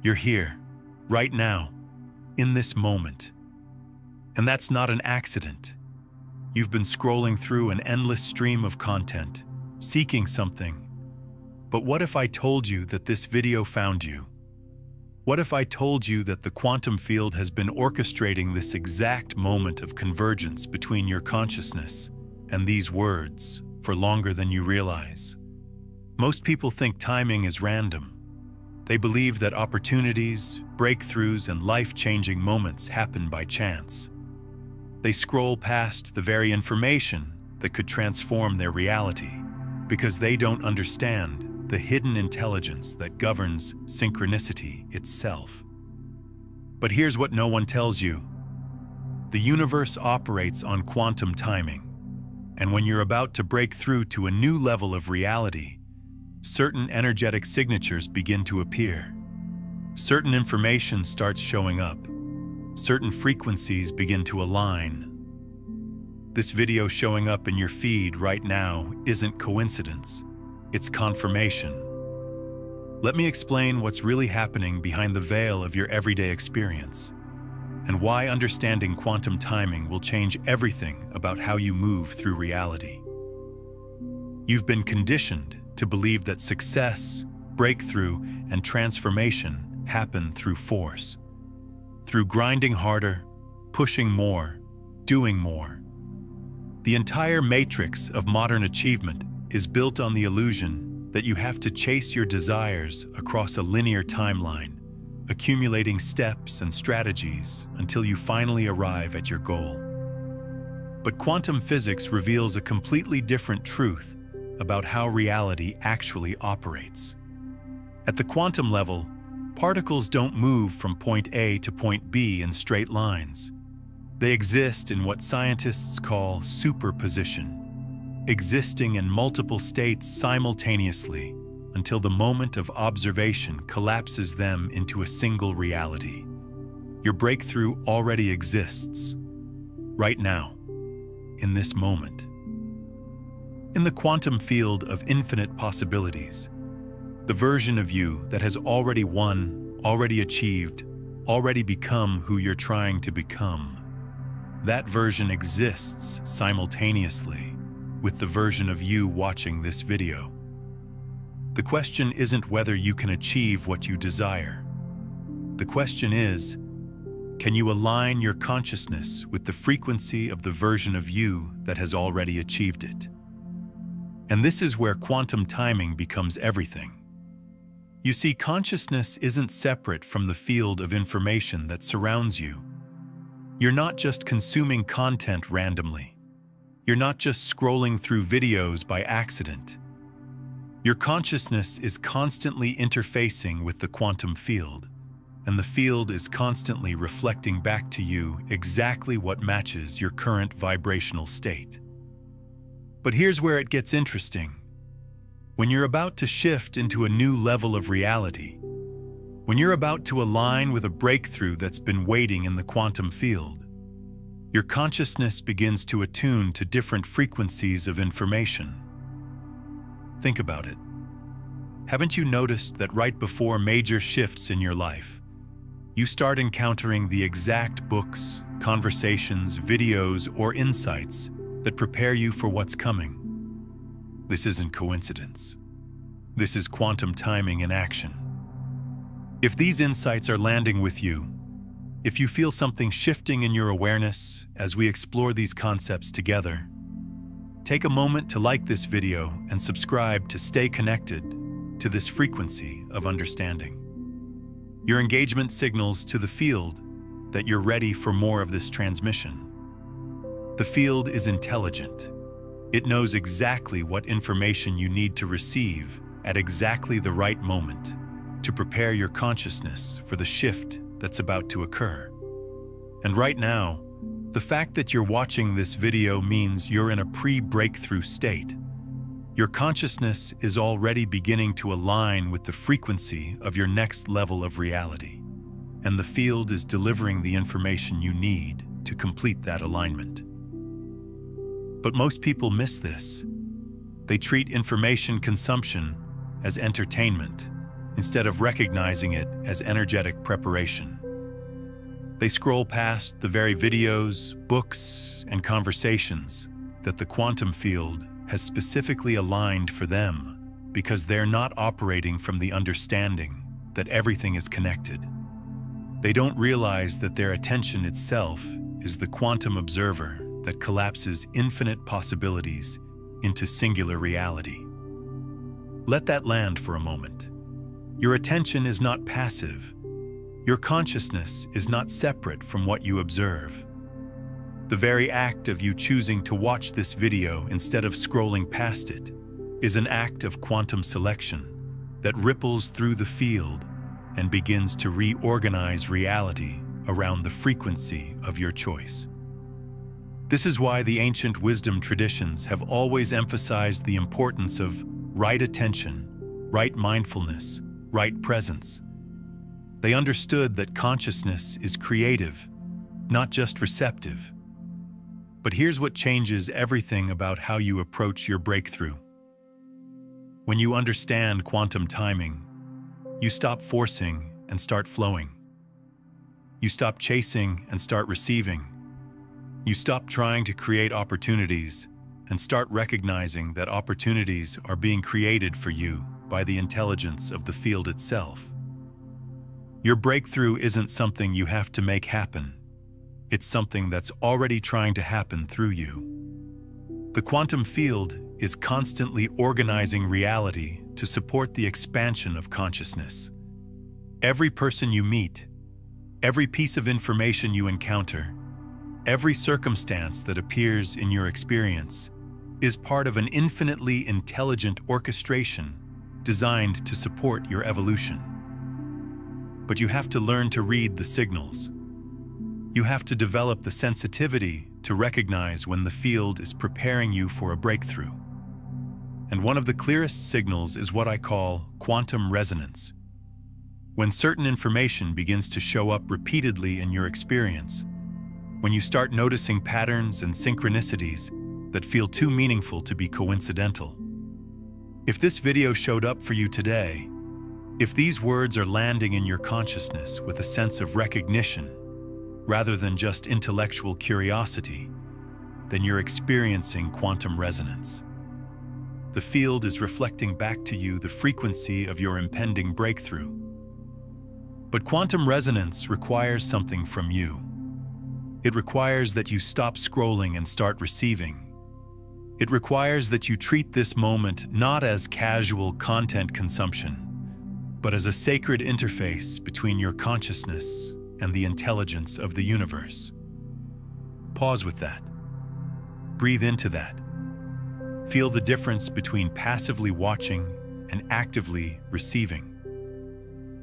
You're here, right now, in this moment. And that's not an accident. You've been scrolling through an endless stream of content, seeking something. But what if I told you that this video found you? What if I told you that the quantum field has been orchestrating this exact moment of convergence between your consciousness and these words for longer than you realize? Most people think timing is random. They believe that opportunities, breakthroughs, and life-changing moments happen by chance. They scroll past the very information that could transform their reality because they don't understand the hidden intelligence that governs synchronicity itself. But here's what no one tells you. The universe operates on quantum timing, and when you're about to break through to a new level of reality, certain energetic signatures begin to appear. Certain information starts showing up. Certain frequencies begin to align. This video showing up in your feed right now isn't coincidence. It's confirmation. Let me explain what's really happening behind the veil of your everyday experience, and why understanding quantum timing will change everything about how you move through reality. You've been conditioned to believe that success, breakthrough, and transformation happen through force. Through grinding harder, pushing more, doing more. The entire matrix of modern achievement is built on the illusion that you have to chase your desires across a linear timeline, accumulating steps and strategies until you finally arrive at your goal. But quantum physics reveals a completely different truth about how reality actually operates. At the quantum level, particles don't move from point A to point B in straight lines. They exist in what scientists call superposition, existing in multiple states simultaneously until the moment of observation collapses them into a single reality. Your breakthrough already exists, right now, in this moment. In the quantum field of infinite possibilities, the version of you that has already won, already achieved, already become who you're trying to become, that version exists simultaneously with the version of you watching this video. The question isn't whether you can achieve what you desire. The question is, can you align your consciousness with the frequency of the version of you that has already achieved it? And this is where quantum timing becomes everything. You see, consciousness isn't separate from the field of information that surrounds you. You're not just consuming content randomly. You're not just scrolling through videos by accident. Your consciousness is constantly interfacing with the quantum field, and the field is constantly reflecting back to you exactly what matches your current vibrational state. But here's where it gets interesting. When you're about to shift into a new level of reality, when you're about to align with a breakthrough that's been waiting in the quantum field, your consciousness begins to attune to different frequencies of information. Think about it. Haven't you noticed that right before major shifts in your life, you start encountering the exact books, conversations, videos, or insights that prepare you for what's coming? This isn't coincidence. This is quantum timing in action. If these insights are landing with you, if you feel something shifting in your awareness as we explore these concepts together, take a moment to like this video and subscribe to stay connected to this frequency of understanding. Your engagement signals to the field that you're ready for more of this transmission. The field is intelligent. It knows exactly what information you need to receive at exactly the right moment to prepare your consciousness for the shift that's about to occur. And right now, the fact that you're watching this video means you're in a pre-breakthrough state. Your consciousness is already beginning to align with the frequency of your next level of reality, and the field is delivering the information you need to complete that alignment. But most people miss this. They treat information consumption as entertainment instead of recognizing it as energetic preparation. They scroll past the very videos, books, and conversations that the quantum field has specifically aligned for them because they're not operating from the understanding that everything is connected. They don't realize that their attention itself is the quantum observer that collapses infinite possibilities into singular reality. Let that land for a moment. Your attention is not passive. Your consciousness is not separate from what you observe. The very act of you choosing to watch this video instead of scrolling past it is an act of quantum selection that ripples through the field and begins to reorganize reality around the frequency of your choice. This is why the ancient wisdom traditions have always emphasized the importance of right attention, right mindfulness, right presence. They understood that consciousness is creative, not just receptive. But here's what changes everything about how you approach your breakthrough. When you understand quantum timing, you stop forcing and start flowing. You stop chasing and start receiving. You stop trying to create opportunities and start recognizing that opportunities are being created for you by the intelligence of the field itself. Your breakthrough isn't something you have to make happen. It's something that's already trying to happen through you. The quantum field is constantly organizing reality to support the expansion of consciousness. Every person you meet, every piece of information you encounter, every circumstance that appears in your experience is part of an infinitely intelligent orchestration designed to support your evolution. But you have to learn to read the signals. You have to develop the sensitivity to recognize when the field is preparing you for a breakthrough. And one of the clearest signals is what I call quantum resonance. When certain information begins to show up repeatedly in your experience, when you start noticing patterns and synchronicities that feel too meaningful to be coincidental. If this video showed up for you today, if these words are landing in your consciousness with a sense of recognition, rather than just intellectual curiosity, then you're experiencing quantum resonance. The field is reflecting back to you the frequency of your impending breakthrough. But quantum resonance requires something from you. It requires that you stop scrolling and start receiving. It requires that you treat this moment not as casual content consumption, but as a sacred interface between your consciousness and the intelligence of the universe. Pause with that. Breathe into that. Feel the difference between passively watching and actively receiving.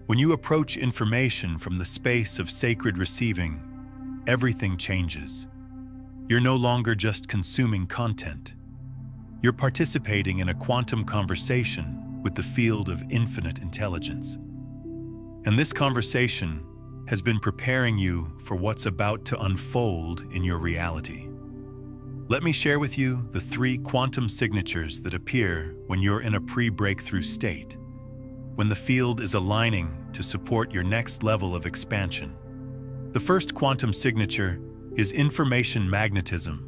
When you approach information from the space of sacred receiving, everything changes. You're no longer just consuming content. You're participating in a quantum conversation with the field of infinite intelligence. And this conversation has been preparing you for what's about to unfold in your reality. Let me share with you the 3 quantum signatures that appear when you're in a pre-breakthrough state, when the field is aligning to support your next level of expansion. The first quantum signature is information magnetism.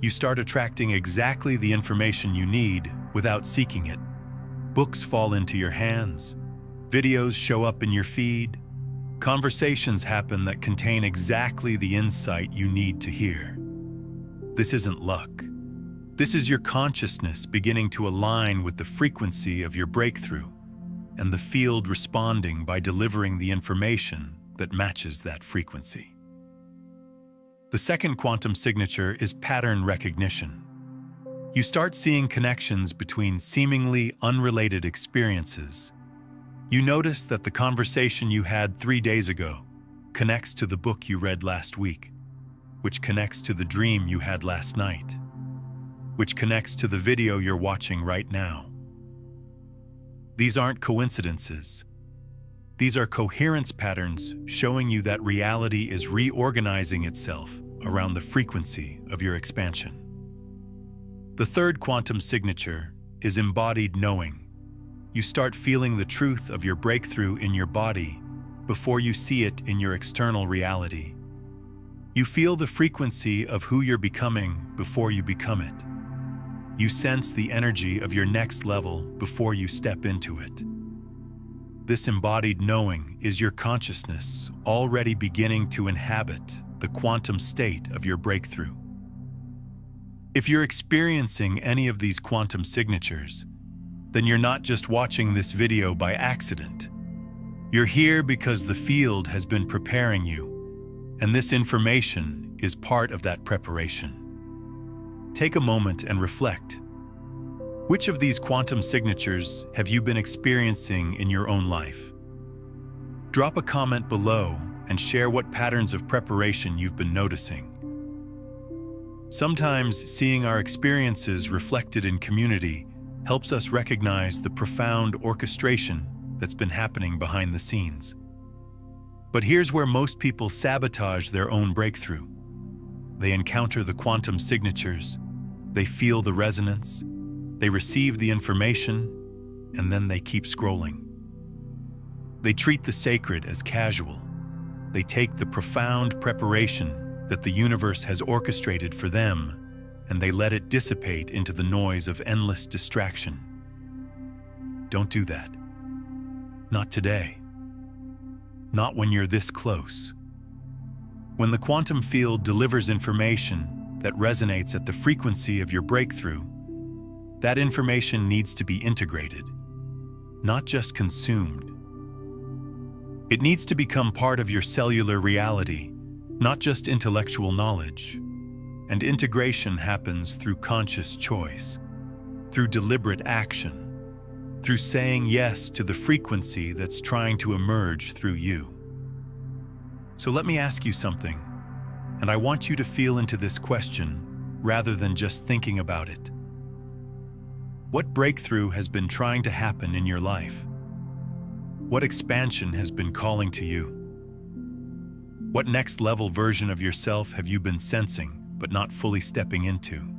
You start attracting exactly the information you need without seeking it. Books fall into your hands. Videos show up in your feed. Conversations happen that contain exactly the insight you need to hear. This isn't luck. This is your consciousness beginning to align with the frequency of your breakthrough, and the field responding by delivering the information that matches that frequency. The second quantum signature is pattern recognition. You start seeing connections between seemingly unrelated experiences. You notice that the conversation you had 3 days ago connects to the book you read last week, which connects to the dream you had last night, which connects to the video you're watching right now. These aren't coincidences. These are coherence patterns showing you that reality is reorganizing itself around the frequency of your expansion. The third quantum signature is embodied knowing. you start feeling the truth of your breakthrough in your body before you see it in your external reality. You feel the frequency of who you're becoming before you become it. You sense the energy of your next level before you step into it. This embodied knowing is your consciousness already beginning to inhabit the quantum state of your breakthrough. If you're experiencing any of these quantum signatures, then you're not just watching this video by accident. You're here because the field has been preparing you, and this information is part of that preparation. Take a moment and reflect. Which of these quantum signatures have you been experiencing in your own life? Drop a comment below and share what patterns of preparation you've been noticing. Sometimes seeing our experiences reflected in community helps us recognize the profound orchestration that's been happening behind the scenes. But here's where most people sabotage their own breakthrough. They encounter the quantum signatures, they feel the resonance, they receive the information, and then they keep scrolling. They treat the sacred as casual. They take the profound preparation that the universe has orchestrated for them, and they let it dissipate into the noise of endless distraction. Don't do that. Not today. Not when you're this close. When the quantum field delivers information that resonates at the frequency of your breakthrough, that information needs to be integrated, not just consumed. It needs to become part of your cellular reality, not just intellectual knowledge. And integration happens through conscious choice, through deliberate action, through saying yes to the frequency that's trying to emerge through you. So let me ask you something, and I want you to feel into this question rather than just thinking about it. What breakthrough has been trying to happen in your life? What expansion has been calling to you? What next level version of yourself have you been sensing but not fully stepping into?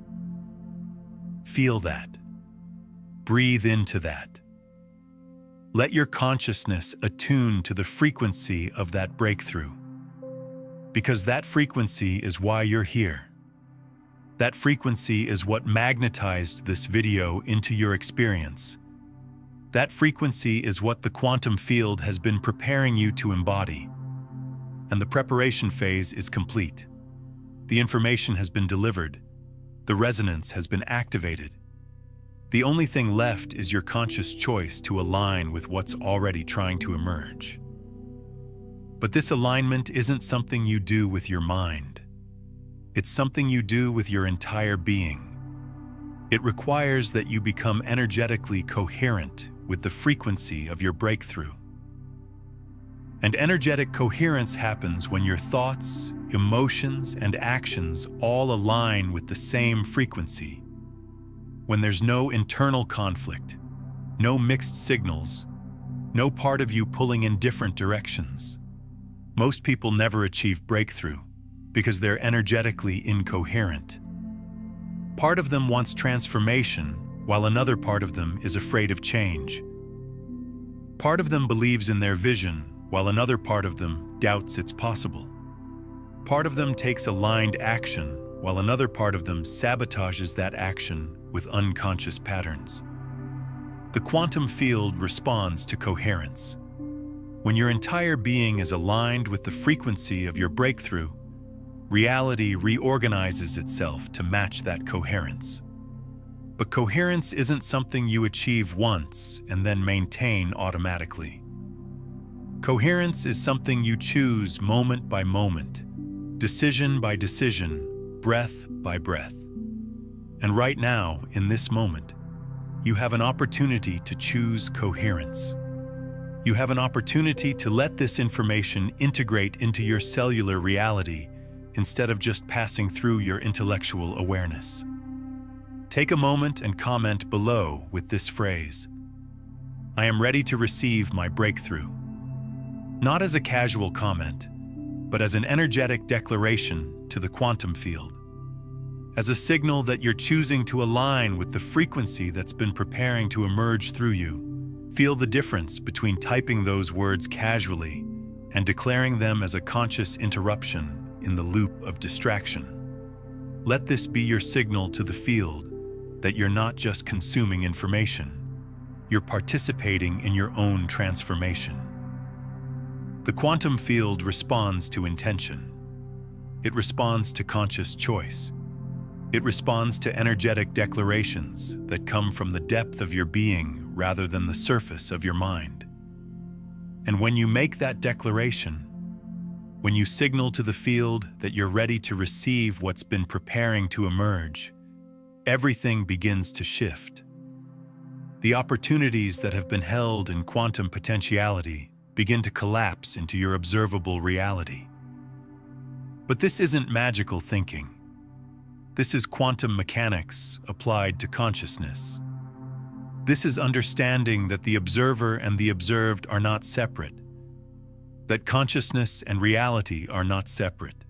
Feel that. Breathe into that. Let your consciousness attune to the frequency of that breakthrough. Because that frequency is why you're here. That frequency is what magnetized this video into your experience. That frequency is what the quantum field has been preparing you to embody. And the preparation phase is complete. The information has been delivered. The resonance has been activated. The only thing left is your conscious choice to align with what's already trying to emerge. But this alignment isn't something you do with your mind. It's something you do with your entire being. It requires that you become energetically coherent with the frequency of your breakthrough. And energetic coherence happens when your thoughts, emotions, and actions all align with the same frequency. When there's no internal conflict, no mixed signals, no part of you pulling in different directions. Most people never achieve breakthrough because they're energetically incoherent. Part of them wants transformation, while another part of them is afraid of change. Part of them believes in their vision, while another part of them doubts it's possible. Part of them takes aligned action, while another part of them sabotages that action with unconscious patterns. The quantum field responds to coherence. When your entire being is aligned with the frequency of your breakthrough, reality reorganizes itself to match that coherence. But coherence isn't something you achieve once and then maintain automatically. Coherence is something you choose moment by moment, decision by decision, breath by breath. And right now, in this moment, you have an opportunity to choose coherence. You have an opportunity to let this information integrate into your cellular reality instead of just passing through your intellectual awareness. Take a moment and comment below with this phrase: I am ready to receive my breakthrough. Not as a casual comment, but as an energetic declaration to the quantum field. As a signal that you're choosing to align with the frequency that's been preparing to emerge through you. Feel the difference between typing those words casually and declaring them as a conscious interruption in the loop of distraction. Let this be your signal to the field that you're not just consuming information, you're participating in your own transformation. The quantum field responds to intention. It responds to conscious choice. It responds to energetic declarations that come from the depth of your being rather than the surface of your mind. And when you make that declaration, when you signal to the field that you're ready to receive what's been preparing to emerge, everything begins to shift. The opportunities that have been held in quantum potentiality begin to collapse into your observable reality. But this isn't magical thinking. This is quantum mechanics applied to consciousness. This is understanding that the observer and the observed are not separate, that consciousness and reality are not separate,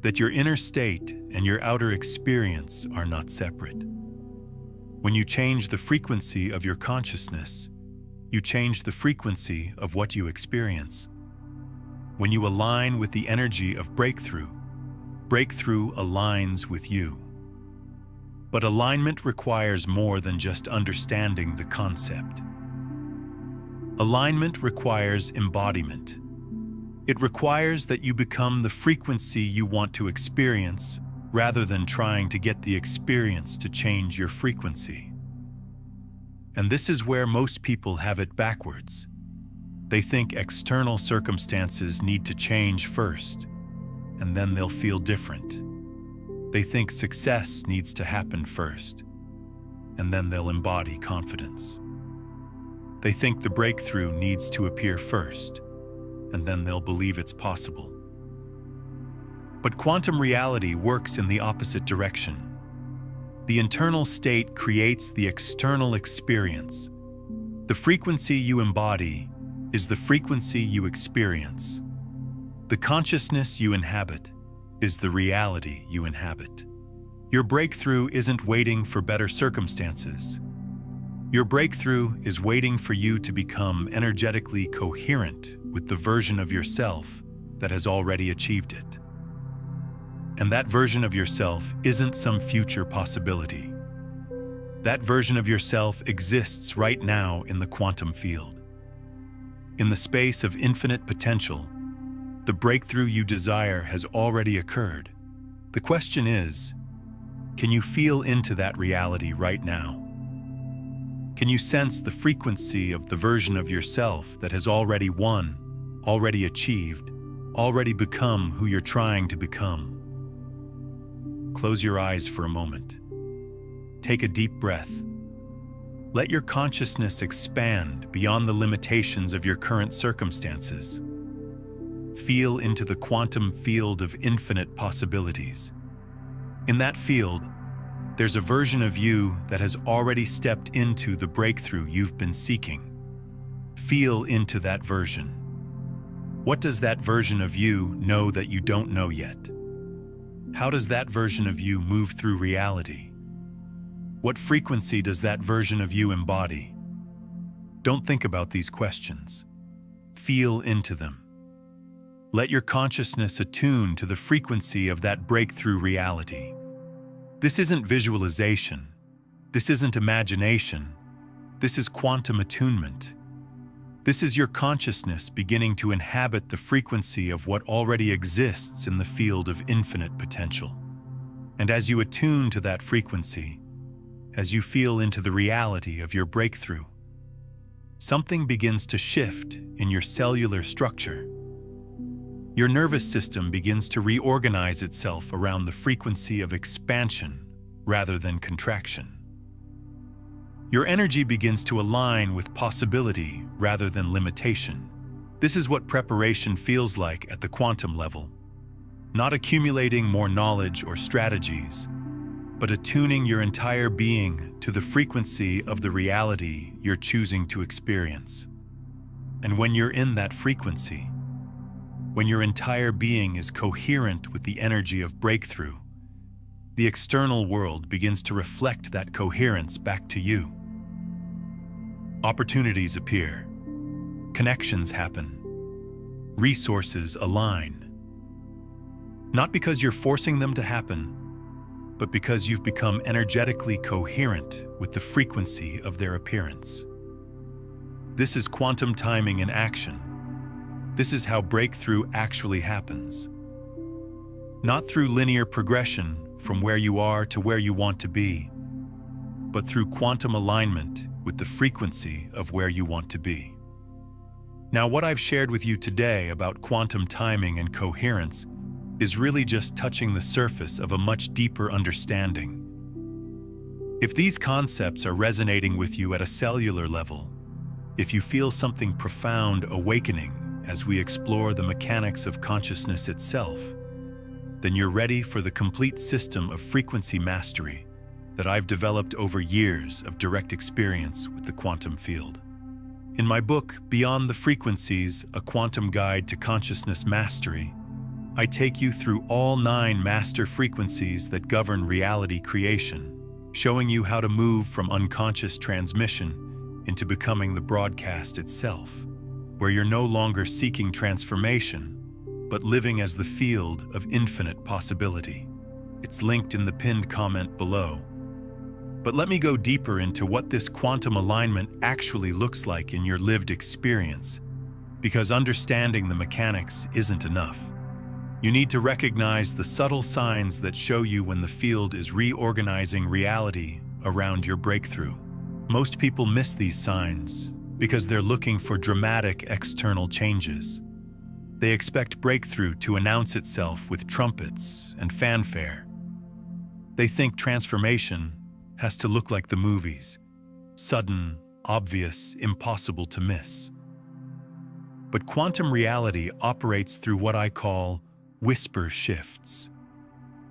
that your inner state and your outer experience are not separate. When you change the frequency of your consciousness, you change the frequency of what you experience. When you align with the energy of breakthrough, breakthrough aligns with you. But alignment requires more than just understanding the concept. Alignment requires embodiment. It requires that you become the frequency you want to experience rather than trying to get the experience to change your frequency. And this is where most people have it backwards. They think external circumstances need to change first, and then they'll feel different. They think success needs to happen first, and then they'll embody confidence. They think the breakthrough needs to appear first, and then they'll believe it's possible. But quantum reality works in the opposite direction. The internal state creates the external experience. The frequency you embody is the frequency you experience. The consciousness you inhabit is the reality you inhabit. Your breakthrough isn't waiting for better circumstances. Your breakthrough is waiting for you to become energetically coherent with the version of yourself that has already achieved it. And that version of yourself isn't some future possibility. That version of yourself exists right now in the quantum field. In the space of infinite potential, the breakthrough you desire has already occurred. The question is, can you feel into that reality right now? Can you sense the frequency of the version of yourself that has already won, already achieved, already become who you're trying to become? Close your eyes for a moment. Take a deep breath. Let your consciousness expand beyond the limitations of your current circumstances. Feel into the quantum field of infinite possibilities. In that field, there's a version of you that has already stepped into the breakthrough you've been seeking. Feel into that version. What does that version of you know that you don't know yet? How does that version of you move through reality? What frequency does that version of you embody? Don't think about these questions. Feel into them. Let your consciousness attune to the frequency of that breakthrough reality. This isn't visualization. This isn't imagination. This is quantum attunement. This is your consciousness beginning to inhabit the frequency of what already exists in the field of infinite potential. And as you attune to that frequency, as you feel into the reality of your breakthrough, something begins to shift in your cellular structure. Your nervous system begins to reorganize itself around the frequency of expansion rather than contraction. Your energy begins to align with possibility rather than limitation. This is what preparation feels like at the quantum level. Not accumulating more knowledge or strategies, but attuning your entire being to the frequency of the reality you're choosing to experience. And when you're in that frequency, when your entire being is coherent with the energy of breakthrough, the external world begins to reflect that coherence back to you. Opportunities appear, connections happen, resources align. Not because you're forcing them to happen, but because you've become energetically coherent with the frequency of their appearance. This is quantum timing in action. This is how breakthrough actually happens. Not through linear progression from where you are to where you want to be, but through quantum alignment with the frequency of where you want to be. Now, what I've shared with you today about quantum timing and coherence is really just touching the surface of a much deeper understanding. If these concepts are resonating with you at a cellular level, if you feel something profound awakening as we explore the mechanics of consciousness itself, then you're ready for the complete system of frequency mastery that I've developed over years of direct experience with the quantum field. In my book, Beyond the Frequencies, A Quantum Guide to Consciousness Mastery, I take you through all 9 master frequencies that govern reality creation, showing you how to move from unconscious transmission into becoming the broadcast itself, where you're no longer seeking transformation, but living as the field of infinite possibility. It's linked in the pinned comment below. But let me go deeper into what this quantum alignment actually looks like in your lived experience, because understanding the mechanics isn't enough. You need to recognize the subtle signs that show you when the field is reorganizing reality around your breakthrough. Most people miss these signs because they're looking for dramatic external changes. They expect breakthrough to announce itself with trumpets and fanfare. They think transformation has to look like the movies, sudden, obvious, impossible to miss. But quantum reality operates through what I call whisper shifts.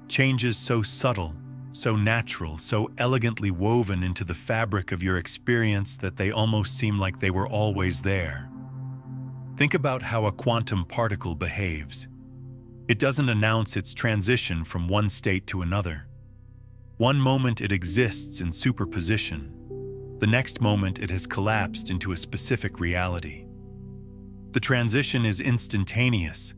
Changes so subtle, so natural, so elegantly woven into the fabric of your experience that they almost seem like they were always there. Think about how a quantum particle behaves. It doesn't announce its transition from one state to another. One moment it exists in superposition. The next moment it has collapsed into a specific reality. The transition is instantaneous,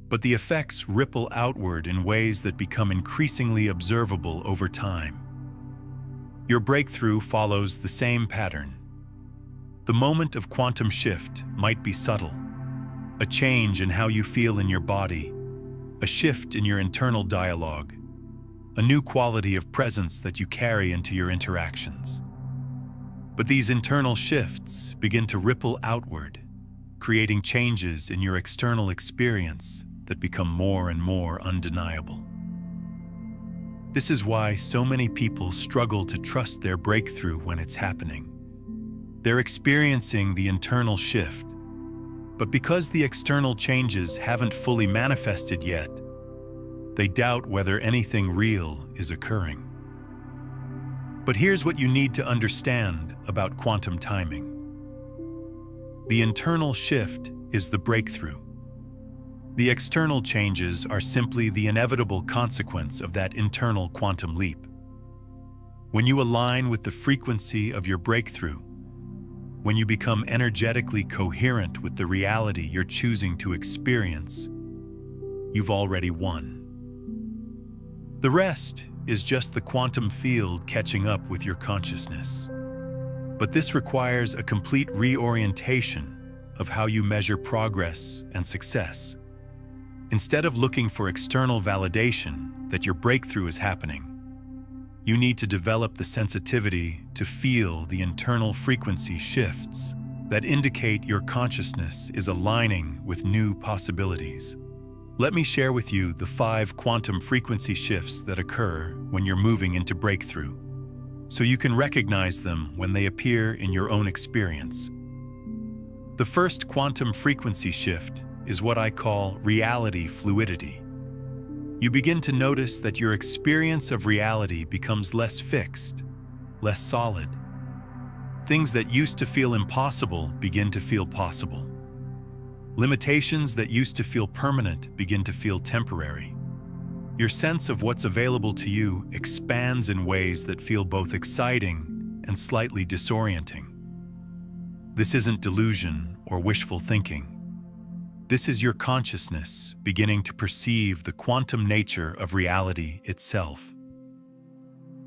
but the effects ripple outward in ways that become increasingly observable over time. Your breakthrough follows the same pattern. The moment of quantum shift might be subtle, a change in how you feel in your body, a shift in your internal dialogue, a new quality of presence that you carry into your interactions. But these internal shifts begin to ripple outward, creating changes in your external experience that become more and more undeniable. This is why so many people struggle to trust their breakthrough when it's happening. They're experiencing the internal shift, but because the external changes haven't fully manifested yet, they doubt whether anything real is occurring. But here's what you need to understand about quantum timing. The internal shift is the breakthrough. The external changes are simply the inevitable consequence of that internal quantum leap. When you align with the frequency of your breakthrough, when you become energetically coherent with the reality you're choosing to experience, you've already won. The rest is just the quantum field catching up with your consciousness. But this requires a complete reorientation of how you measure progress and success. Instead of looking for external validation that your breakthrough is happening, you need to develop the sensitivity to feel the internal frequency shifts that indicate your consciousness is aligning with new possibilities. Let me share with you the 5 quantum frequency shifts that occur when you're moving into breakthrough, so you can recognize them when they appear in your own experience. The first quantum frequency shift is what I call reality fluidity. You begin to notice that your experience of reality becomes less fixed, less solid. Things that used to feel impossible begin to feel possible. Limitations that used to feel permanent begin to feel temporary. Your sense of what's available to you expands in ways that feel both exciting and slightly disorienting. This isn't delusion or wishful thinking. This is your consciousness beginning to perceive the quantum nature of reality itself.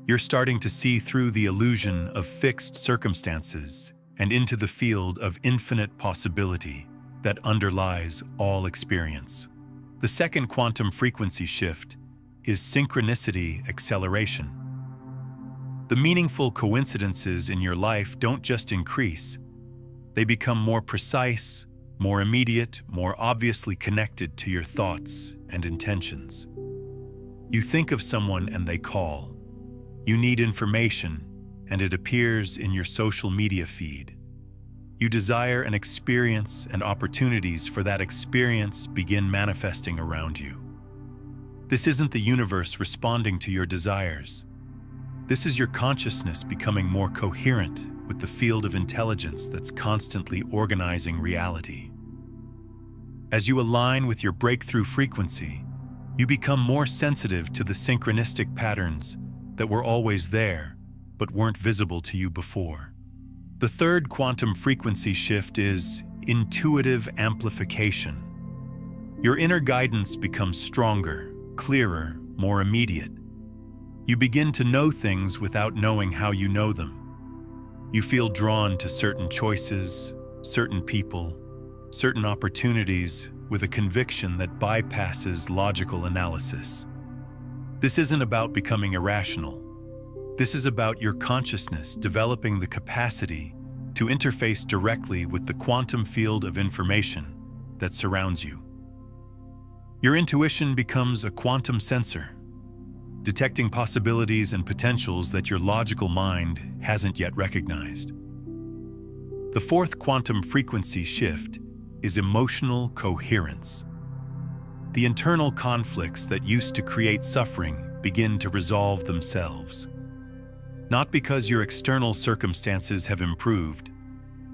You're starting to see through the illusion of fixed circumstances and into the field of infinite possibility that underlies all experience. The second quantum frequency shift is synchronicity acceleration. The meaningful coincidences in your life don't just increase, they become more precise, more immediate, more obviously connected to your thoughts and intentions. You think of someone and they call. You need information, and it appears in your social media feed. You desire an experience, and opportunities for that experience begin manifesting around you. This isn't the universe responding to your desires. This is your consciousness becoming more coherent with the field of intelligence that's constantly organizing reality. As you align with your breakthrough frequency, you become more sensitive to the synchronistic patterns that were always there, but weren't visible to you before. The third quantum frequency shift is intuitive amplification. Your inner guidance becomes stronger, clearer, more immediate. You begin to know things without knowing how you know them. You feel drawn to certain choices, certain people, certain opportunities with a conviction that bypasses logical analysis. This isn't about becoming irrational. This is about your consciousness developing the capacity to interface directly with the quantum field of information that surrounds you. Your intuition becomes a quantum sensor, detecting possibilities and potentials that your logical mind hasn't yet recognized. The fourth quantum frequency shift is emotional coherence. The internal conflicts that used to create suffering begin to resolve themselves. Not because your external circumstances have improved,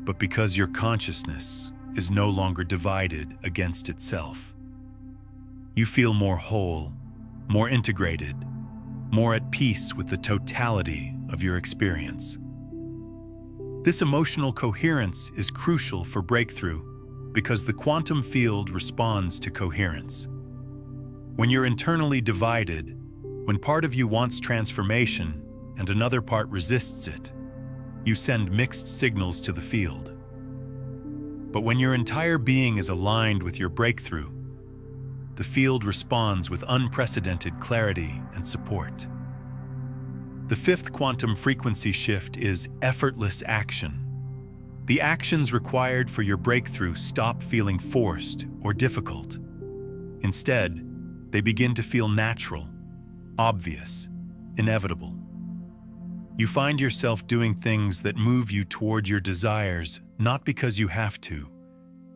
but because your consciousness is no longer divided against itself. You feel more whole, more integrated, more at peace with the totality of your experience. This emotional coherence is crucial for breakthrough because the quantum field responds to coherence. When you're internally divided, when part of you wants transformation and another part resists it, you send mixed signals to the field. But when your entire being is aligned with your breakthrough, the field responds with unprecedented clarity and support. The fifth quantum frequency shift is effortless action. The actions required for your breakthrough stop feeling forced or difficult. Instead, they begin to feel natural, obvious, inevitable. You find yourself doing things that move you toward your desires, not because you have to,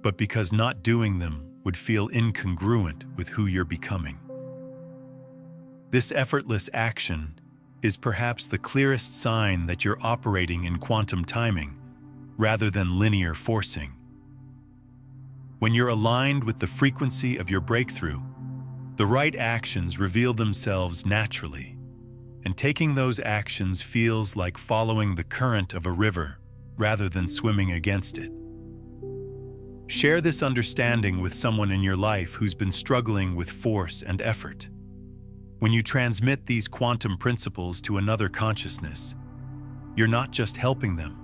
but because not doing them would feel incongruent with who you're becoming. This effortless action is perhaps the clearest sign that you're operating in quantum timing rather than linear forcing. When you're aligned with the frequency of your breakthrough, the right actions reveal themselves naturally, and taking those actions feels like following the current of a river rather than swimming against it. Share this understanding with someone in your life who's been struggling with force and effort. When you transmit these quantum principles to another consciousness, you're not just helping them,